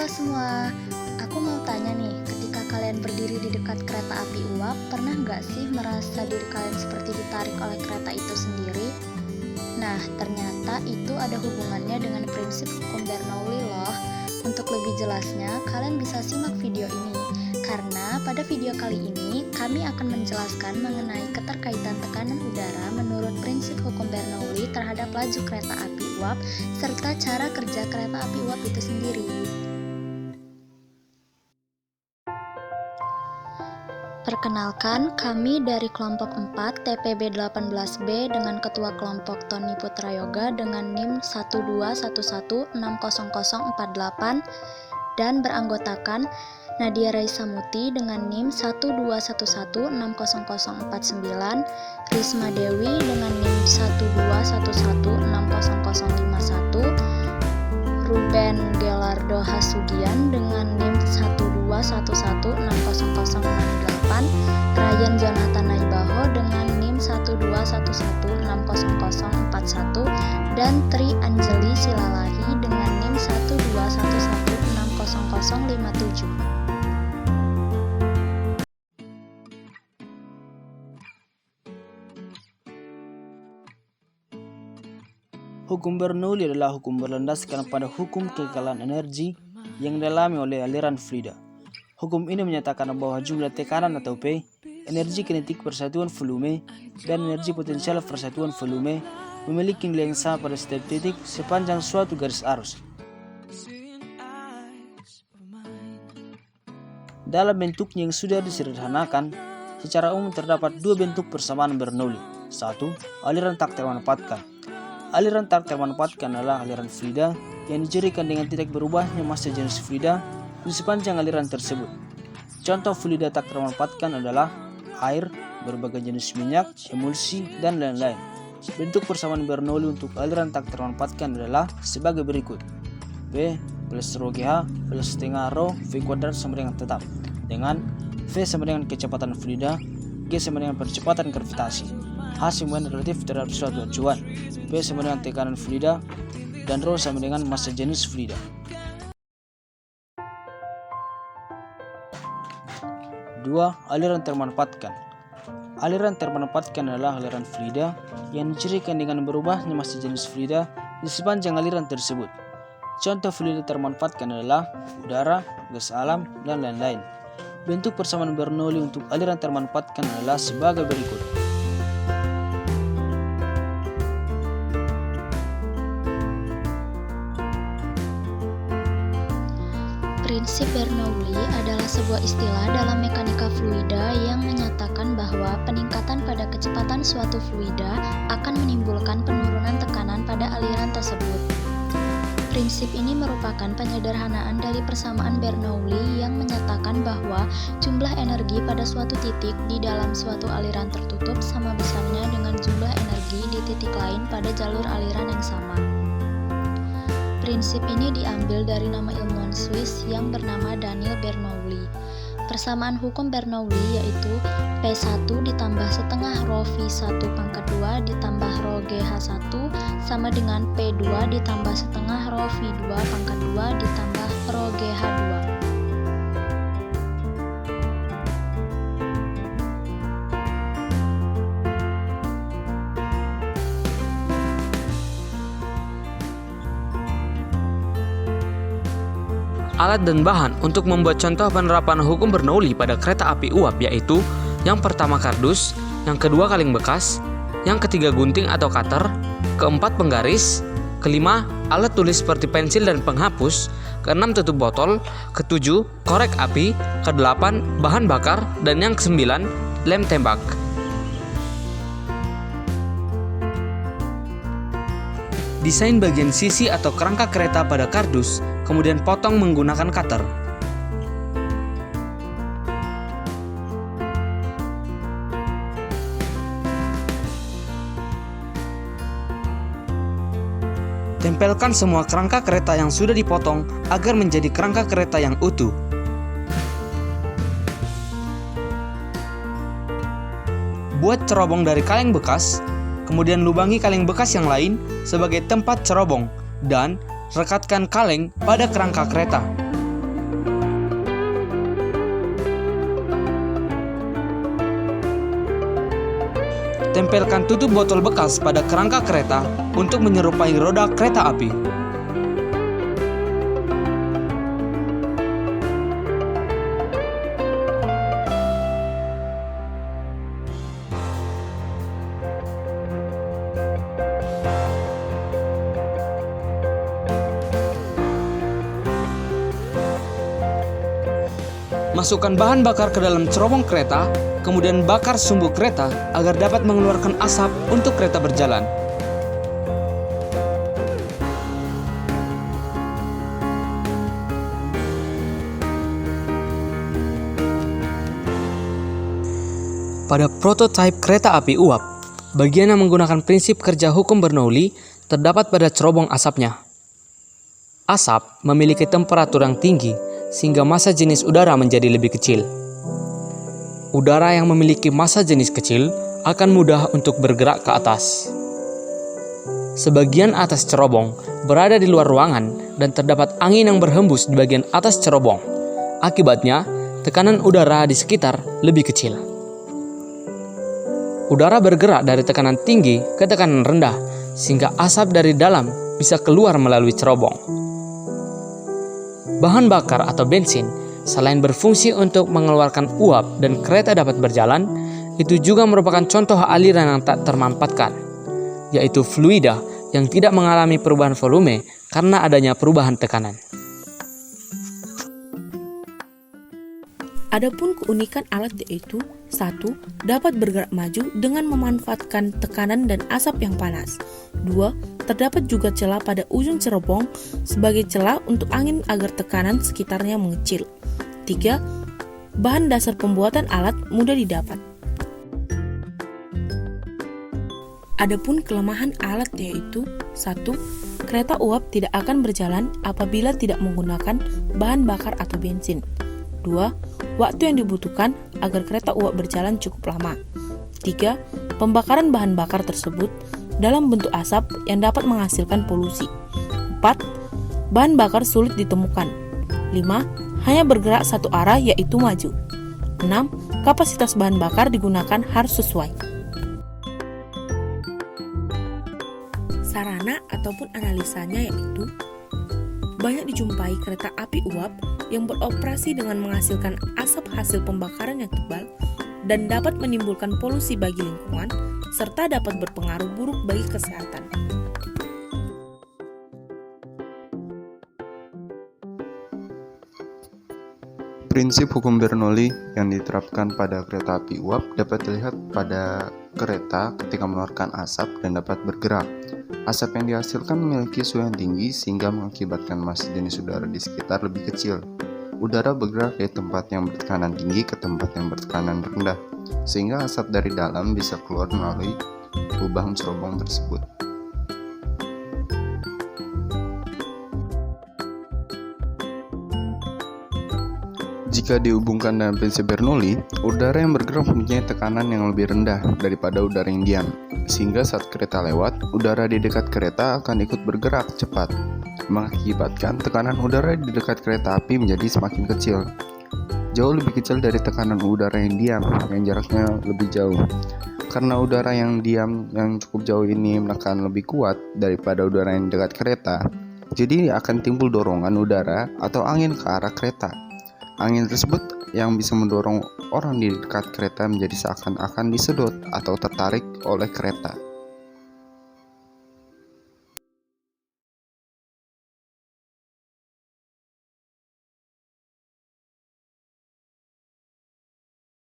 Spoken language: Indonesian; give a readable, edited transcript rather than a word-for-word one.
Halo semua, aku mau tanya nih, ketika kalian berdiri di dekat kereta api uap, pernah nggak sih merasa diri kalian seperti ditarik oleh kereta itu sendiri? Nah, ternyata itu ada hubungannya dengan prinsip hukum Bernoulli loh. Untuk lebih jelasnya, kalian bisa simak video ini. Karena pada video kali ini, kami akan menjelaskan mengenai keterkaitan tekanan udara menurut prinsip hukum Bernoulli terhadap laju kereta api uap, serta cara kerja kereta api uap itu sendiri. Perkenalkan, kami dari kelompok 4 TPB 18B dengan ketua kelompok Tony Putrayoga dengan NIM 121160048 dan beranggotakan Nadia Raisa Muti dengan NIM 121160049, Risma Dewi dengan NIM 121160051, Ruben Gelardo Hasugian dengan NIM 121160068, Ryan Jonathan Naibaho dengan NIM 121160041, dan Tri Anjeli Silalahi dengan NIM 121160057. Hukum Bernoulli adalah hukum berlandaskan pada hukum kekekalan energi yang dialami oleh aliran fluida. Hukum ini menyatakan bahwa jumlah tekanan atau P, energi kinetik persatuan volume, dan energi potensial persatuan volume memiliki nilai yang sama pada setiap titik sepanjang suatu garis arus. Dalam bentuknya yang sudah disederhanakan, secara umum terdapat dua bentuk persamaan Bernoulli. 1. Aliran tak termanfaatkan. Aliran tak termanfaatkan adalah aliran fluida yang dicirikan dengan tidak berubahnya massa jenis fluida di sepanjang aliran tersebut. Contoh fluida tak termanfaatkan adalah air, berbagai jenis minyak, emulsi, dan lain-lain. Bentuk persamaan Bernoulli untuk aliran tak termanfaatkan adalah sebagai berikut. V plus rho GH plus setengah rho V kuadrat sama dengan tetap, dengan V sama dengan kecepatan fluida, G sama dengan percepatan gravitasi, H sama dengan relatif terhadap suatu acuan, P sama dengan tekanan fluida, dan rho sama dengan massa jenis fluida. 2. Aliran termanfaatkan. Aliran termanfaatkan adalah aliran fluida yang dicirikan dengan berubahnya massa jenis fluida di sepanjang aliran tersebut. Contoh fluida termanfaatkan adalah udara, gas alam, dan lain-lain. Bentuk persamaan Bernoulli untuk aliran termanfaatkan adalah sebagai berikut. Prinsip Bernoulli adalah sebuah istilah dalam mekanika fluida yang menyatakan bahwa peningkatan pada kecepatan suatu fluida akan menimbulkan penurunan tekanan pada aliran tersebut. Prinsip ini merupakan penyederhanaan dari persamaan Bernoulli yang menyatakan bahwa jumlah energi pada suatu titik di dalam suatu aliran tertutup sama besarnya dengan jumlah energi di titik lain pada jalur aliran yang sama. Prinsip ini diambil dari nama ilmuwan Swiss yang bernama Daniel Bernoulli. Persamaan hukum Bernoulli yaitu P1 ditambah setengah rho V1 pangkat 2 ditambah rho GH1 sama dengan P2 ditambah setengah rho V2 pangkat 2 ditambah rho GH2. Alat dan bahan untuk membuat contoh penerapan hukum Bernoulli pada kereta api uap yaitu yang pertama kardus, yang kedua kaleng bekas, yang ketiga gunting atau cutter, keempat penggaris, kelima alat tulis seperti pensil dan penghapus, keenam tutup botol, ketujuh korek api, kedelapan bahan bakar, dan yang kesembilan lem tembak. Desain bagian sisi atau kerangka kereta pada kardus, kemudian potong menggunakan cutter. Tempelkan semua kerangka kereta yang sudah dipotong agar menjadi kerangka kereta yang utuh. Buat cerobong dari kaleng bekas, kemudian lubangi kaleng bekas yang lain sebagai tempat cerobong dan rekatkan kaleng pada kerangka kereta. Tempelkan tutup botol bekas pada kerangka kereta untuk menyerupai roda kereta api. Masukkan bahan bakar ke dalam cerobong kereta, kemudian bakar sumbu kereta agar dapat mengeluarkan asap untuk kereta berjalan. Pada prototipe kereta api uap, bagian yang menggunakan prinsip kerja hukum Bernoulli terdapat pada cerobong asapnya. Asap memiliki temperatur yang tinggi sehingga massa jenis udara menjadi lebih kecil. Udara yang memiliki massa jenis kecil akan mudah untuk bergerak ke atas. Sebagian atas cerobong berada di luar ruangan dan terdapat angin yang berhembus di bagian atas cerobong. Akibatnya, tekanan udara di sekitar lebih kecil. Udara bergerak dari tekanan tinggi ke tekanan rendah sehingga asap dari dalam bisa keluar melalui cerobong. Bahan bakar atau bensin, selain berfungsi untuk mengeluarkan uap dan kereta dapat berjalan, itu juga merupakan contoh aliran yang tak termanfaatkan, yaitu fluida yang tidak mengalami perubahan volume karena adanya perubahan tekanan. Adapun keunikan alat yaitu 1. Dapat bergerak maju dengan memanfaatkan tekanan dan asap yang panas. 2. Terdapat juga celah pada ujung cerobong sebagai celah untuk angin agar tekanan sekitarnya mengecil. 3. Bahan dasar pembuatan alat mudah didapat. Adapun kelemahan alat yaitu 1. Kereta uap tidak akan berjalan apabila tidak menggunakan bahan bakar atau bensin. 2. Waktu yang dibutuhkan agar kereta uap berjalan cukup lama. 3. Pembakaran bahan bakar tersebut dalam bentuk asap yang dapat menghasilkan polusi. 4. Bahan bakar sulit ditemukan. 5. Hanya bergerak satu arah yaitu maju. 6. Kapasitas bahan bakar digunakan harus sesuai. Sarana ataupun analisanya yaitu banyak dijumpai kereta api uap yang beroperasi dengan menghasilkan asap hasil pembakaran yang tebal dan dapat menimbulkan polusi bagi lingkungan serta dapat berpengaruh buruk bagi kesehatan. Prinsip hukum Bernoulli yang diterapkan pada kereta api uap dapat dilihat pada kereta ketika mengeluarkan asap dan dapat bergerak. Asap yang dihasilkan memiliki suhu yang tinggi sehingga mengakibatkan massa jenis udara di sekitar lebih kecil. Udara bergerak dari tempat yang bertekanan tinggi ke tempat yang bertekanan rendah, sehingga asap dari dalam bisa keluar melalui lubang cerobong tersebut. Jika dihubungkan dengan prinsip Bernoulli, udara yang bergerak mempunyai tekanan yang lebih rendah daripada udara yang diam, sehingga saat kereta lewat, udara di dekat kereta akan ikut bergerak cepat, mengakibatkan tekanan udara di dekat kereta api menjadi semakin kecil, jauh lebih kecil dari tekanan udara yang diam, yang jaraknya lebih jauh. Karena udara yang diam yang cukup jauh ini menekan lebih kuat daripada udara yang dekat kereta, jadi akan timbul dorongan udara atau angin ke arah kereta. Angin tersebut yang bisa mendorong orang di dekat kereta menjadi seakan-akan disedot atau tertarik oleh kereta.